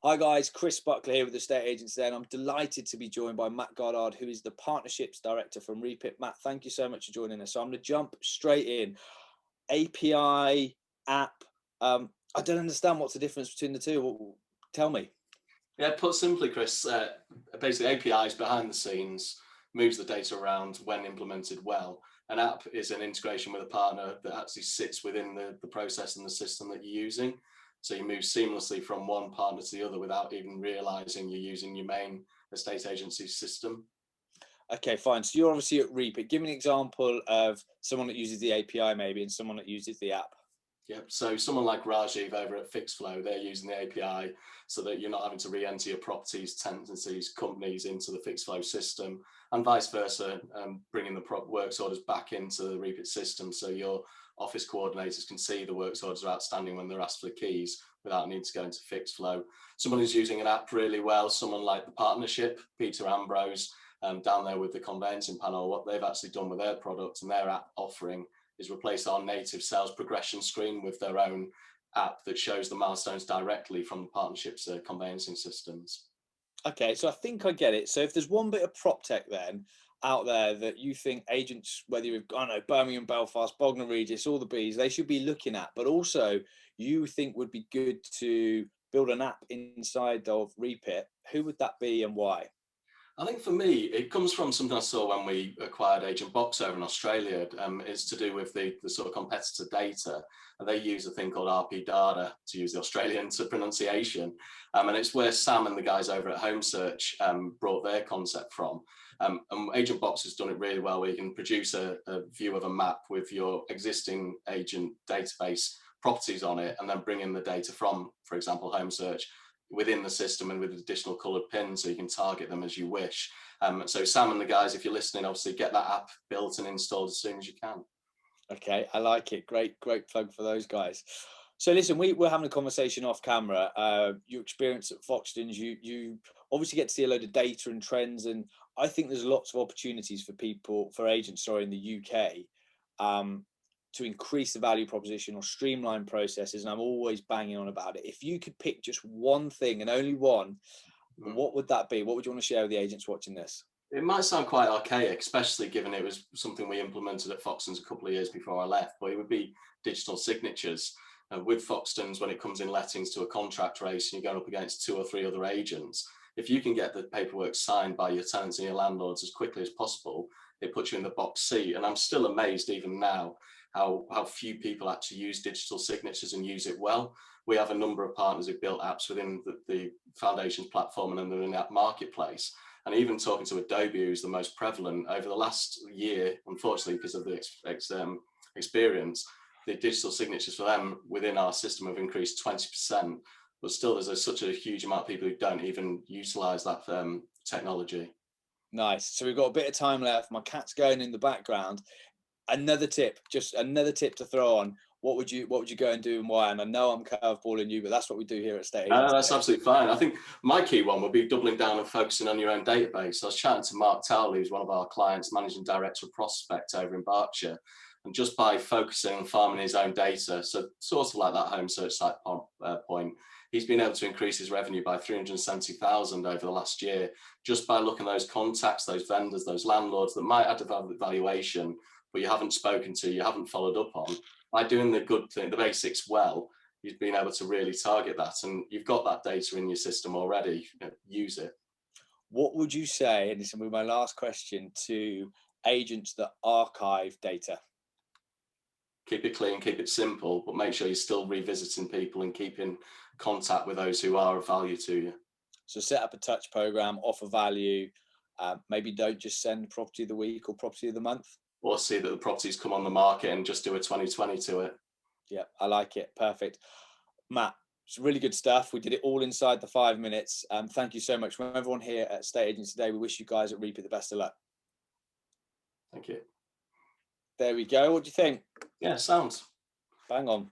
Hi guys, Chris Buckler here with the Estate Agents today, and I'm delighted to be joined by Matt Goddard, who is the Partnerships Director from Reapit. Matt, thank you so much for joining us. So I'm going to jump straight in. API, app, I don't understand what's the difference between the two. Tell me. Yeah, put simply, Chris, basically APIs behind the scenes, moves the data around when implemented well. An app is an integration with a partner that actually sits within the process and the system that you're using. So you move seamlessly from one partner to the other without even realizing you're using your main estate agency system. Okay, fine. So you're obviously at Reapit. Give me an example of someone that uses the API maybe and someone that uses the app. Yeah, so someone like Rajiv over at Fixflow, they're using the API so that you're not having to re-enter your properties, tenancies, companies into the Fixflow system, and vice versa, bringing the works orders back into the Reapit system so your office coordinators can see the works orders are outstanding when they're asked for the keys without needing to go into Fixflow. Someone who's using an app really well, someone like the partnership, Peter Ambrose, down there with the conveyancing panel, what they've actually done with their product and their app offering is replace our native sales progression screen with their own app that shows the milestones directly from the partnership's conveyancing systems. Okay, so I think I get it. So if there's one bit of PropTech then out there that you think agents, whether you've got, I don't know, Birmingham, Belfast, Bognor Regis, all the bees, they should be looking at, but also you think would be good to build an app inside of Reapit, who would that be and why? I think for me, it comes from something I saw when we acquired Agent Box over in Australia. Is to do with the sort of competitor data. And they use a thing called RP data, to use the Australian pronunciation. And it's where Sam and the guys over at Home Search brought their concept from. And Agent Box has done it really well, where you can produce a view of a map with your existing agent database properties on it, and then bring in the data from, for example, Home Search, within the system and with additional coloured pins so you can target them as you wish. So Sam and the guys, if you're listening, obviously get that app built and installed as soon as you can. Okay, I like it. Great plug for those guys. So listen, we're having a conversation off camera. Your experience at Foxtons, you obviously get to see a load of data and trends, and I think there's lots of opportunities for agents, in the UK, to increase the value proposition or streamline processes, and I'm always banging on about it. If you could pick just one thing and only one, what would that be? What would you want to share with the agents watching this? It might sound quite archaic, especially given it was something we implemented at Foxtons a couple of years before I left, but it would be digital signatures. With Foxtons, when it comes in lettings to a contract race and you're going up against 2 or 3 other agents, if you can get the paperwork signed by your tenants and your landlords as quickly as possible, it puts you in the box seat. And I'm still amazed even now how few people actually use digital signatures and use it well. We have a number of partners who've built apps within the Foundations platform and then they're in that marketplace. And even talking to Adobe, who's the most prevalent, over the last year, unfortunately, because of the experience, the digital signatures for them within our system have increased 20%. But still, there's such a huge amount of people who don't even utilize that technology. Nice. So we've got a bit of time left. My cat's going in the background. Just another tip to throw on. What would you go and do and why? And I know I'm curveballing you, but that's what we do here at Estate Agents. That's absolutely fine. I think my key one would be doubling down and focusing on your own database. I was chatting to Mark Towley, who's one of our clients, Managing Director of Prospect over in Berkshire. And just by focusing on farming his own data, so sort of like that Home Search site point, he's been able to increase his revenue by 370,000 over the last year, just by looking at those contacts, those vendors, those landlords that might add a valuation, but you haven't spoken to, you haven't followed up on. By doing the good thing, the basics well, you've been able to really target that, and you've got that data in your system already. Use it. What would you say, and this will be my last question, to agents that archive data? Keep it clean, keep it simple, but make sure you're still revisiting people and keeping contact with those who are of value to you. So set up a touch program, offer value. Maybe don't just send property of the week or property of the month. Or see that the properties come on the market and just do a 2020 to it. Yeah, I like it. Perfect. Matt, it's really good stuff. We did it all inside the 5 minutes. Thank you so much. From everyone here at Estate Agents today, we wish you guys at Reapit the best of luck. Thank you. There we go. What do you think? Yeah, sounds. Bang on.